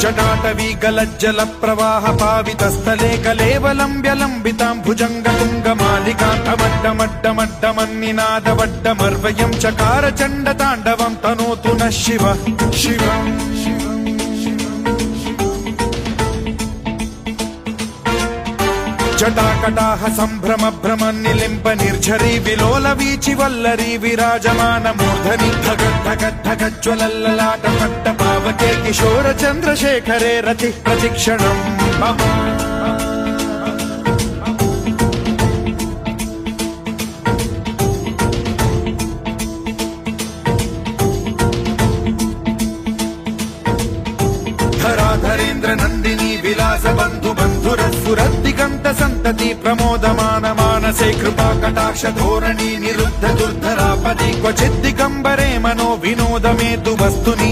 जटाटवी गलज्जल प्रवाह पावितस्थले कलेवलम्ब्य लम्बितां भुजङ्गतुङ्गमालिकान्तमड्डमड्डमड्डमन्निनादवड्डमर्वयं चकार चण्डताण्डवं तनोतु नः शिवः शिवम् जटाकटाह सम्भ्रम भ्रम निलिम्ब निर्झरी विलोल वीचि वल्लरी विराजमान मूर्धनि धगद्धगद्धगज्ज्वलल्ललाट पट्ट पावके किशोर चन्द्रशेखरे रतिः प्रतिक्षणम् मम धराधरेन्द्र नन्दिनी विलास बन्धु बन्धुरस्फुरद्दिगन्त सन्तति प्रमोदमान मानसे कृपा कटाक्ष धोरणी निरुद्ध दुर्धरापदि क्वचित् दिगम्बरे मनो विनोद मेतु वस्तुनि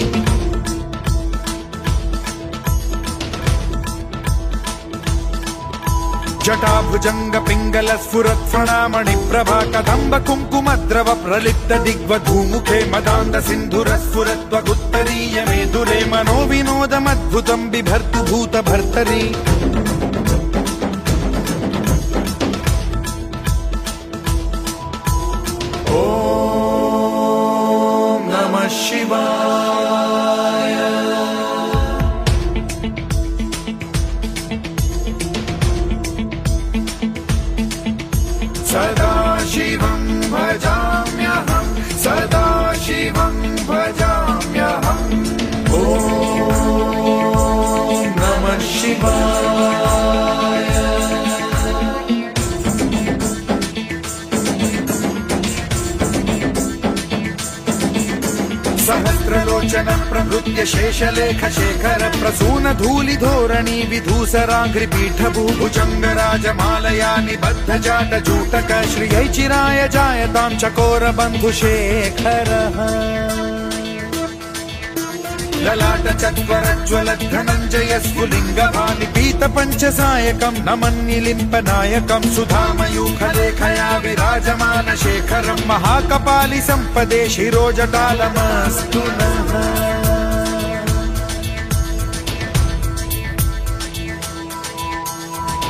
जटाभुजंग पिंगल स्फुरत् फणामणि प्रभा कदम्ब कुङ्कुमद्रव प्रलिप्त दिग्वधूमुखे मदान्ध सिन्धुर स्फुरत्वगुत्तरीय मेदुरे मनो विनोदमद्भुतं बिभर्तु भूत भर्तरि ॐ नमः शिवाय सदा शिवं भजाम्यहं सदा शिवं भजाम्यहम् ॐ नमः शिवाय सहस्रलोचन प्रभृत्य शेषलेख शेखर प्रसून धूलि धोरणी विधूसराघ्रि पीठ भूभुजंग राजमालया निबद्ध जाट जूटक श्रियै चिराय जायतां चकोर बन्धु शेखरः ललाट चत्वरज्वल धनञ्जय स्फुलिङ्ग भानि पीत पञ्चसायकं नमन्निलिम्प नायकं सुधामयूखलेखया विराजमान शेखरं महाकपालि सम्पदे शिरोजटालमस्तु नः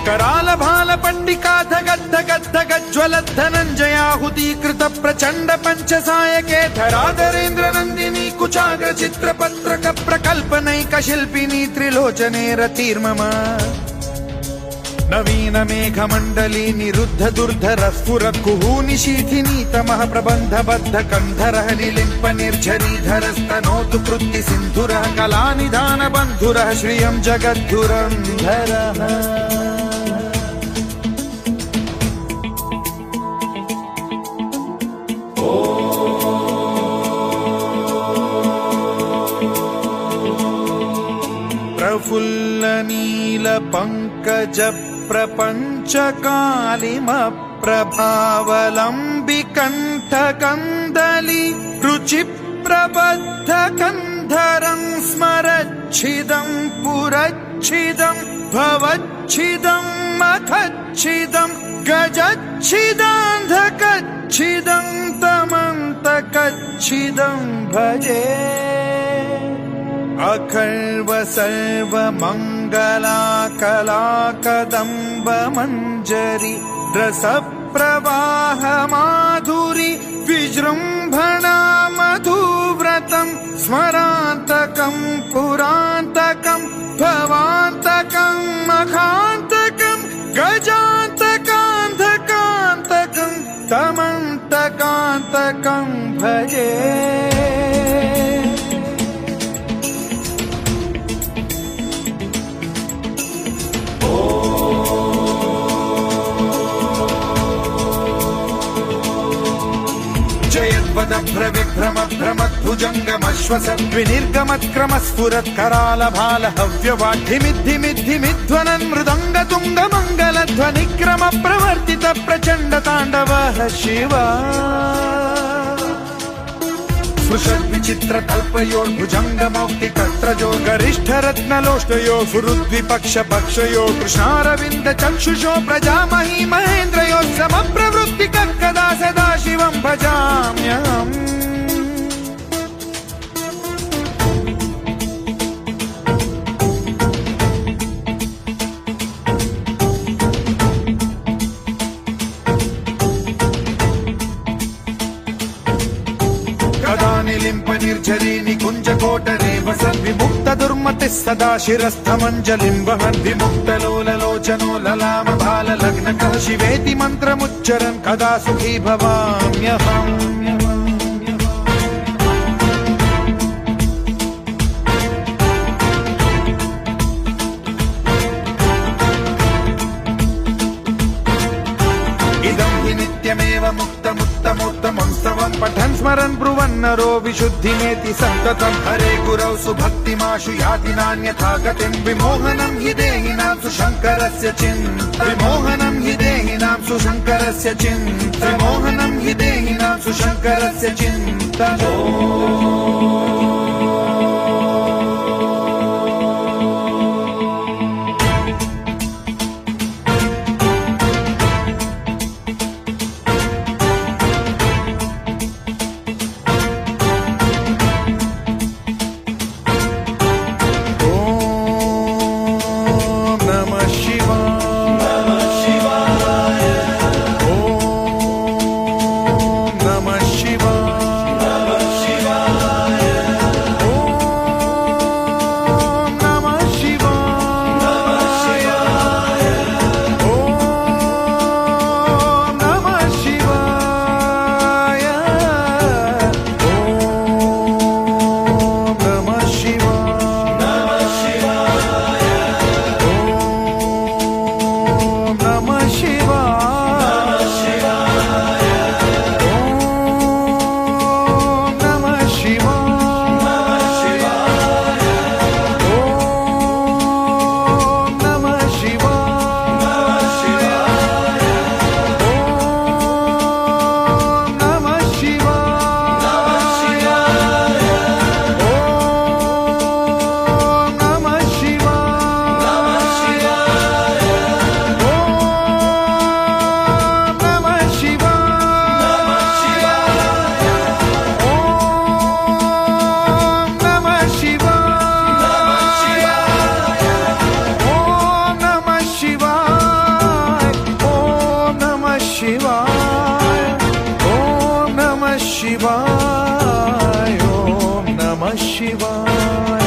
कराल भाल पंडिका धगद्धगद्धगज्ज्वलत् धनञ्जयाहुतीकृत प्रचण्ड पञ्चसायके धराधरेन्द्र नन्दिनी कुचाग्र चित्रपत्रक प्रकल्पनैक शिल्पिनी त्रिलोचने रतिर्मम नवीन मेघमण्डली निरुद्ध दुर्धर स्फुर कुहूनि शीथिनी तमः प्रबन्ध बद्ध कन्धरः निलिम्प निर्झरीधरस्तनोतु कृत्ति सिन्धुरः कलानिधान बन्धुरः श्रियं जगद्धुरन्धरः प्रफुल्ल नील पंकज प्रपंच कालिम प्रभावलंबि कंठ कंदली रुचि प्रबद्ध कंधरं स्मरच्छिदं पुरच्छिदं भवच्छिदं मखच्छिदं गजच्छिदान्धकच्छिदं तमन्तकच्छिदं भजे अखर्व सर्व मंगला कला कदम्ब मंजरी रस प्रवाह माधुरी विजृंभणा मधुव्रतं स्मरान्तकं पुरान्तकं भवान्तकं मखान्तकं गजान्तकान्धकान्तकं तमन्तकान्तकं भजे भ्रविभ्रम भ्रमद्भुजङ्गमश्वसद्विनिर्गमत्क्रम स्फुरत् कराल भाल हव्यवाढ्धिमिद्धिमिद्धिमिध्वनन् मृदङ्ग तुङ्ग मङ्गलध्वनिक्रम प्रवर्तित प्रचण्ड ताण्डवः शिवा स्पृशद्विचित्र कल्पयोर्भुजङ्ग मौक्तिकत्रजो गरिष्ठ रत्नलोष्टयो फुरुद्विपक्ष पक्षयो कृष्णारविन्द चक्षुषो प्रजामही महेन्द्रयो समप्रवृत्तिकः कदा सदा शिवं भजाम्यहम् निर्झरी निकुञ्जकोटरे वसन् विमुक्तदुर्मतिः सदा शिरस्थमञ्जलिं वहन् विमुक्तलोललोचनो ललाम बाललग्नकः शिवेति मन्त्रमुच्चरन् कदा सुखी भवाम्यहम् नित्यमेव मुक्तमुत्तमोत्तमं स्तवं पठन् स्मरन् ब्रुवन्नरो विशुद्धिमेति सन्ततं हरे गुरौ सुभक्तिमाशु याति नान्यथा गतिं विमोहनं हि देहिनां सुशङ्करस्य चिन्ता विमोहनं हि देहिनां सुशङ्करस्य चिन्ता विमोहनं हि देहिनां सुशङ्करस्य चिन्ता Om Namah Shivaya, Om Namah Shivaya.